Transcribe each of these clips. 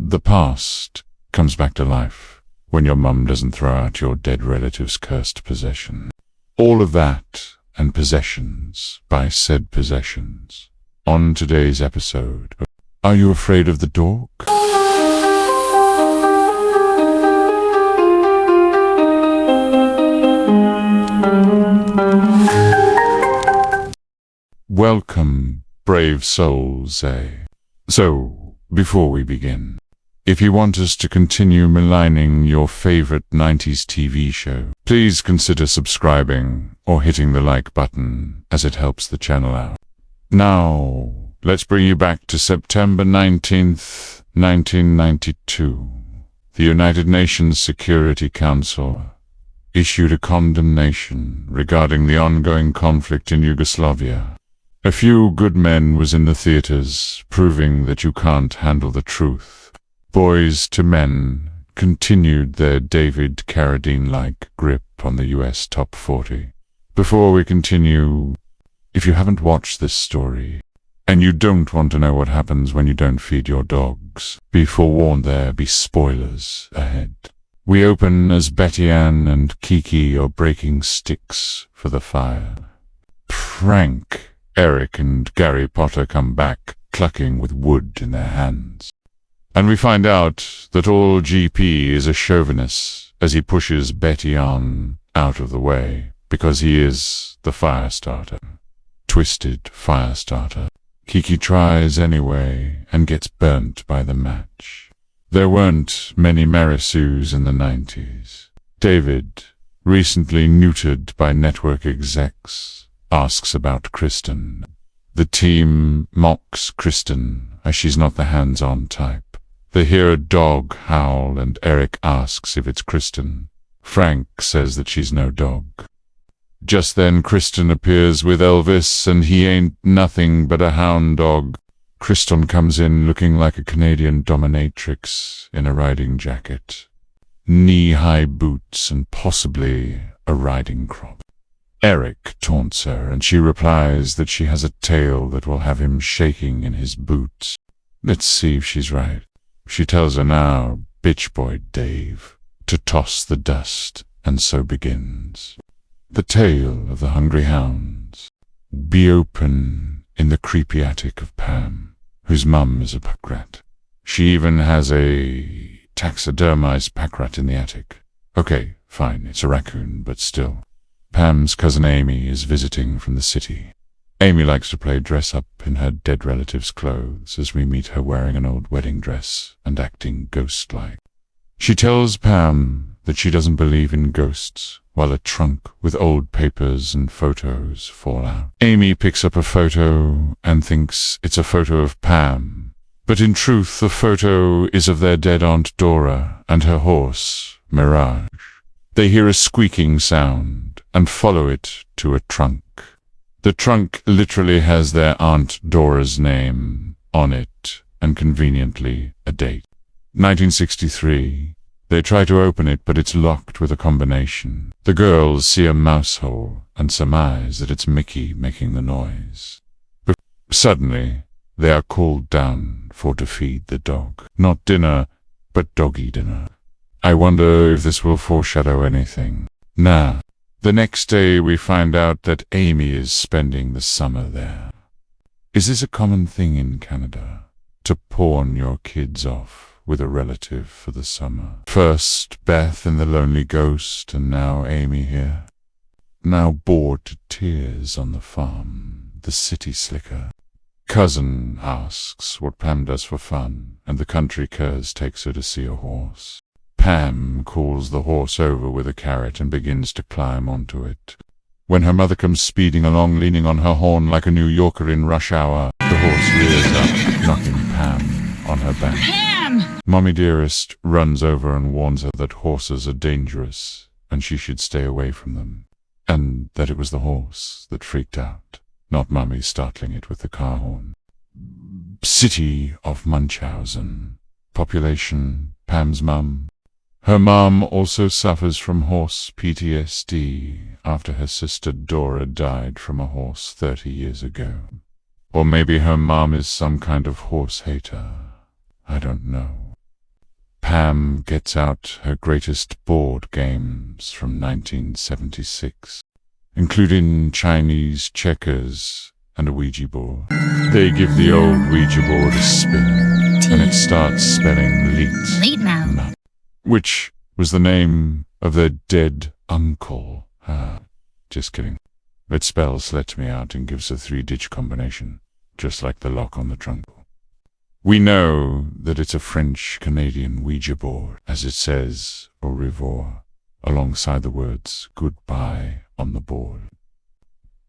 The past comes back to life when your mum doesn't throw out your dead relative's cursed possession. All of that and possessions by said possessions on today's episode. Are you afraid of the Dork? Welcome, brave souls, eh? So, before we begin, if you want us to continue maligning your favorite 90s TV show, please consider subscribing or hitting the like button, as it helps the channel out. Now, let's bring you back to September 19th, 1992. The United Nations Security Council issued a condemnation regarding the ongoing conflict in Yugoslavia. A few good men was in the theaters, proving that you can't handle the truth. Boys to Men continued their David Carradine-like grip on the US Top 40. Before we continue, if you haven't watched this story, and you don't want to know what happens when you don't feed your dogs, be forewarned there be spoilers ahead. We open as Betty Ann and Kiki are breaking sticks for the fire. Frank, Eric and Gary Potter come back, clucking with wood in their hands. And we find out that all GP is a chauvinist as he pushes Betty Ann out of the way, because he is the fire starter. Twisted fire starter. Kiki tries anyway and gets burnt by the match. There weren't many Marisus in the 90s. David, recently neutered by network execs, asks about Kristen. The team mocks Kristen, as she's not the hands-on type. They hear a dog howl and Eric asks if it's Kristen. Frank says that she's no dog. Just then Kristen appears with Elvis and he ain't nothing but a hound dog. Kristen comes in looking like a Canadian dominatrix in a riding jacket, knee-high boots and possibly a riding crop. Eric taunts her and she replies that she has a tail that will have him shaking in his boots. Let's see if she's right. She tells her now, bitch boy Dave, to toss the dust, and so begins. The tale of the hungry hounds. Be open in the creepy attic of Pam, whose mum is a pack rat. She even has a taxidermized pack rat in the attic. Okay, fine, it's a raccoon, but still. Pam's cousin Amy is visiting from the city. Amy likes to play dress-up in her dead relative's clothes as we meet her wearing an old wedding dress and acting ghost-like. She tells Pam that she doesn't believe in ghosts, while a trunk with old papers and photos fall out. Amy picks up a photo and thinks it's a photo of Pam, but in truth the photo is of their dead Aunt Dora and her horse, Mirage. They hear a squeaking sound and follow it to a trunk. The trunk literally has their Aunt Dora's name on it, and conveniently a date. 1963. They try to open it, but it's locked with a combination. The girls see a mouse hole and surmise that it's Mickey making the noise. But suddenly, they are called down to feed the dog. Not dinner, but doggy dinner. I wonder if this will foreshadow anything. Nah. The next day we find out that Amy is spending the summer there. Is this a common thing in Canada? To pawn your kids off with a relative for the summer? First Beth and the Lonely Ghost, and now Amy here. Now bored to tears on the farm, the city slicker. Cousin asks what Pam does for fun, and the country curs takes her to see a horse. Pam calls the horse over with a carrot and begins to climb onto it. When her mother comes speeding along leaning on her horn like a New Yorker in rush hour, the horse rears up, knocking Pam on her back. Pam! Mommy Dearest runs over and warns her that horses are dangerous and she should stay away from them, and that it was the horse that freaked out, not Mommy startling it with the car horn. City of Munchausen. Population, Pam's mum. Her mom also suffers from horse PTSD after her sister Dora died from a horse 30 years ago. Or maybe her mom is some kind of horse hater. I don't know. Pam gets out her greatest board games from 1976, including Chinese checkers and a Ouija board. They give the old Ouija board a spin, and it starts spelling Leet Mouth, which was the name of their dead uncle. Just kidding. It spells "let me out" and gives a 3-digit combination, just like the lock on the trunk. We know that it's a French-Canadian Ouija board, as it says au revoir, alongside the words goodbye on the board.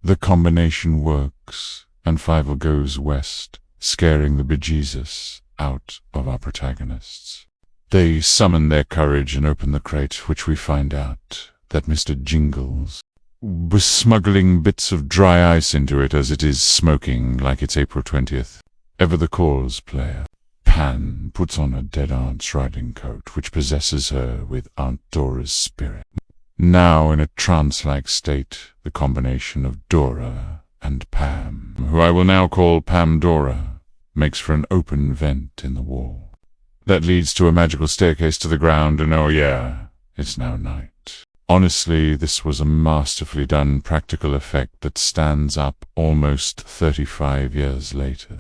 The combination works, and Fievel goes west, scaring the bejesus out of our protagonists. They summon their courage and open the crate, which we find out that Mr. Jingles was smuggling bits of dry ice into it as it is smoking like it's April 20th. Ever the cause player, Pam puts on her dead aunt's riding coat, which possesses her with Aunt Dora's spirit. Now in a trance-like state, the combination of Dora and Pam, who I will now call Pam-Dora, makes for an open vent in the wall. That leads to a magical staircase to the ground, and oh yeah, it's now night. Honestly, this was a masterfully done practical effect that stands up almost 35 years later.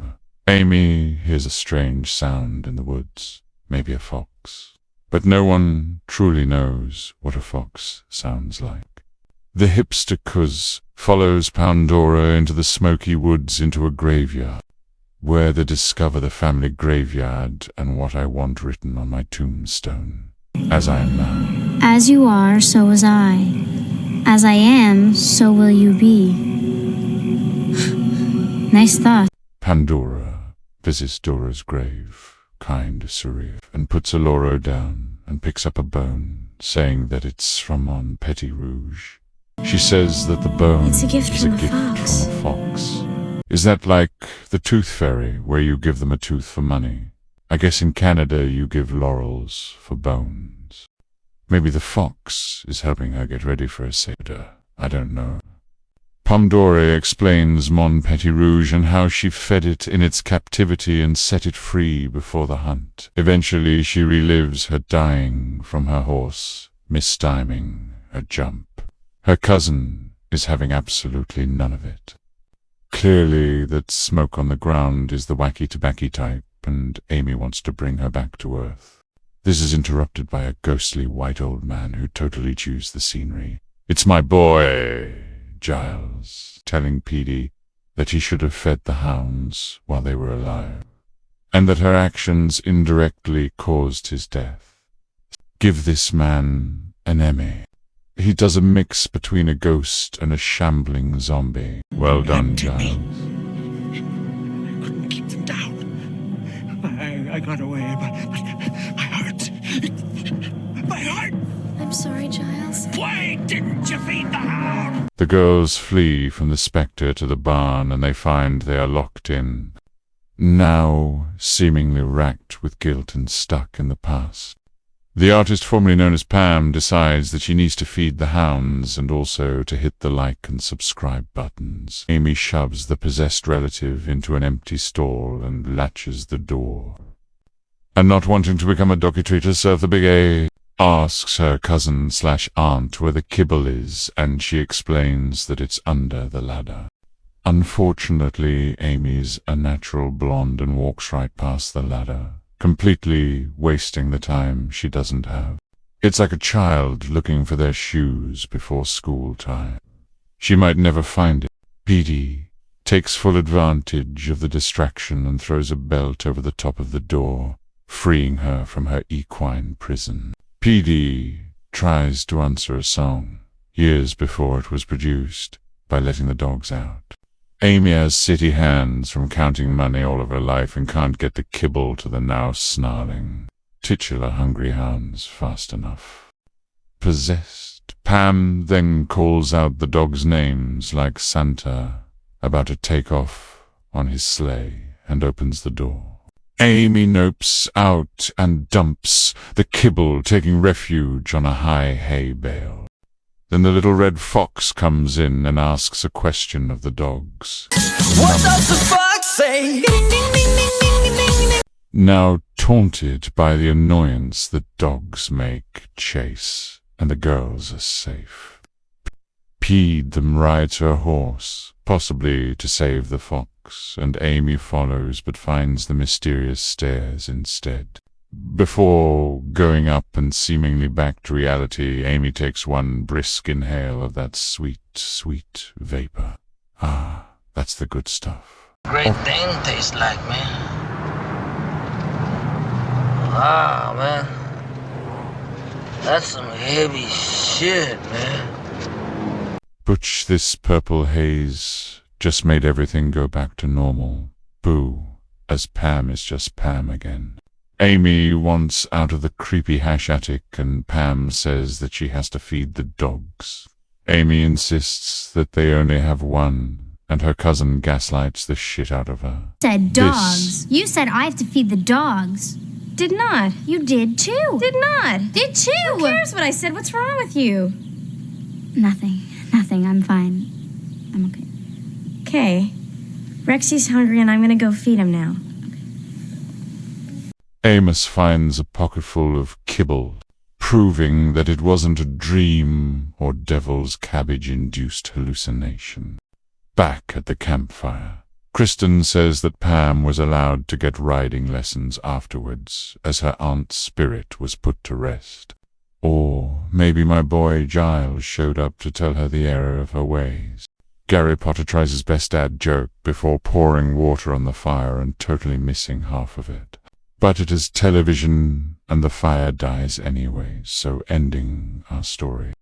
Amy hears a strange sound in the woods, maybe a fox. But no one truly knows what a fox sounds like. The hipster cuz follows Pandora into the smoky woods into a graveyard, where they discover the family graveyard and what I want written on my tombstone. As I am now. As you are, so was I. As I am, so will you be. Nice thought. Pandora visits Dora's grave, kind surreal, and puts a lauro down and picks up a bone, saying that it's from on Petit Rouge. She says that the bone It's a gift is from a a gift fox. from a fox. Is that like the tooth fairy, where you give them a tooth for money? I guess in Canada you give laurels for bones. Maybe the fox is helping her get ready for a seder. I don't know. Pandora explains Mon Petit Rouge and how she fed it in its captivity and set it free before the hunt. Eventually she relives her dying from her horse, mistyming her jump. Her cousin is having absolutely none of it. Clearly that smoke on the ground is the wacky tobacco type, and Amy wants to bring her back to earth. This is interrupted by a ghostly white old man who totally chews the scenery. It's my boy, Giles, telling Petey that he should have fed the hounds while they were alive, and that her actions indirectly caused his death. Give this man an Emmy. He does a mix between a ghost and a shambling zombie. Well done, Giles. I couldn't keep them down. I got away, but my heart. My heart! I'm sorry, Giles. Why didn't you feed the hound? The girls flee from the spectre to the barn, and they find they are locked in, now seemingly racked with guilt and stuck in the past. The artist formerly known as Pam decides that she needs to feed the hounds and also to hit the like and subscribe buttons. Amy shoves the possessed relative into an empty stall and latches the door. And not wanting to become a docu-treater, serve the big A, asks her cousin/aunt where the kibble is, and she explains that it's under the ladder. Unfortunately, Amy's a natural blonde and walks right past the ladder, completely wasting the time she doesn't have. It's like a child looking for their shoes before school time. She might never find it. Petey takes full advantage of the distraction and throws a belt over the top of the door, freeing her from her equine prison. Petey tries to answer a song, years before it was produced, by letting the dogs out. Amy has city hands from counting money all of her life and can't get the kibble to the now snarling, titular hungry hounds fast enough. Possessed, Pam then calls out the dogs' names like Santa about to take off on his sleigh and opens the door. Amy nopes out and dumps the kibble, taking refuge on a high hay bale. Then the little red fox comes in and asks a question of the dogs. What does the fox say? now taunted by the annoyance that dogs make chase, and the girls are safe. Peed them rides her horse, possibly to save the fox, and Amy follows but finds the mysterious stairs instead. Before going up and seemingly back to reality, Amy takes one brisk inhale of that sweet, sweet vapor. Ah, that's the good stuff. Great thing tastes like, man. Wow, man. That's some heavy shit, man. Butch, this purple haze just made everything go back to normal. Boo, as Pam is just Pam again. Amy wants out of the creepy hash attic, and Pam says that she has to feed the dogs. Amy insists that they only have one, and her cousin gaslights the shit out of her. Said dogs. You said I have to feed the dogs. Did not. You did too. Did not. Did too. Who cares what I said? What's wrong with you? Nothing. I'm fine. I'm okay. Okay. Rexy's hungry and I'm gonna go feed him now. Amos finds a pocketful of kibble, proving that it wasn't a dream or devil's cabbage-induced hallucination. Back at the campfire, Kristen says that Pam was allowed to get riding lessons afterwards, as her aunt's spirit was put to rest. Or maybe my boy Giles showed up to tell her the error of her ways. Gary Potter tries his best dad joke before pouring water on the fire and totally missing half of it. But it is television, and the fire dies anyway, so ending our story.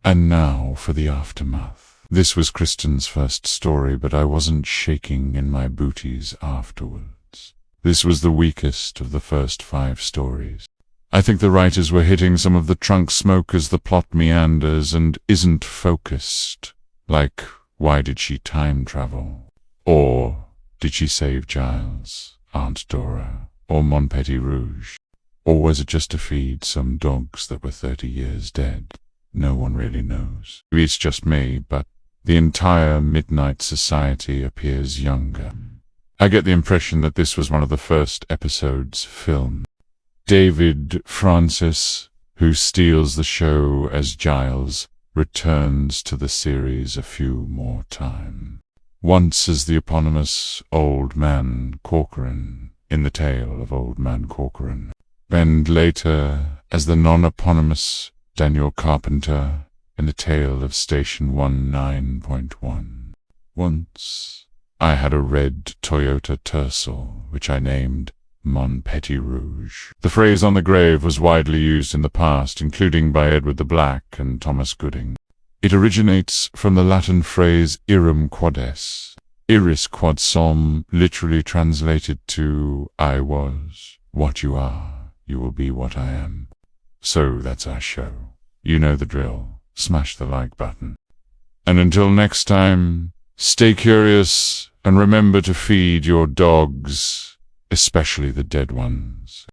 And now for the aftermath. This was Kristen's first story, but I wasn't shaking in my booties afterwards. This was the weakest of the first 5 stories. I think the writers were hitting some of the trunk smoke as the plot meanders and isn't focused. Like, why did she time travel? Or did she save Giles, Aunt Dora, or Mon Petit Rouge? Or was it just to feed some dogs that were 30 years dead? No one really knows. Maybe it's just me, but the entire Midnight Society appears younger. I get the impression that this was one of the first episodes filmed. David Francis, who steals the show as Giles, returns to the series a few more times. Once as the eponymous Old Man Corcoran in the tale of Old Man Corcoran, and later as the non-eponymous Daniel Carpenter in the tale of Station 19.1. Once I had a red Toyota Tercel, which I named Mon Petit Rouge. The phrase on the grave was widely used in the past, including by Edward the Black and Thomas Gooding. It originates from the Latin phrase irum quod es. Iris quod sum, literally translated to I was what you are, you will be what I am. So that's our show. You know the drill. Smash the like button. And until next time, stay curious and remember to feed your dogs, especially the dead ones.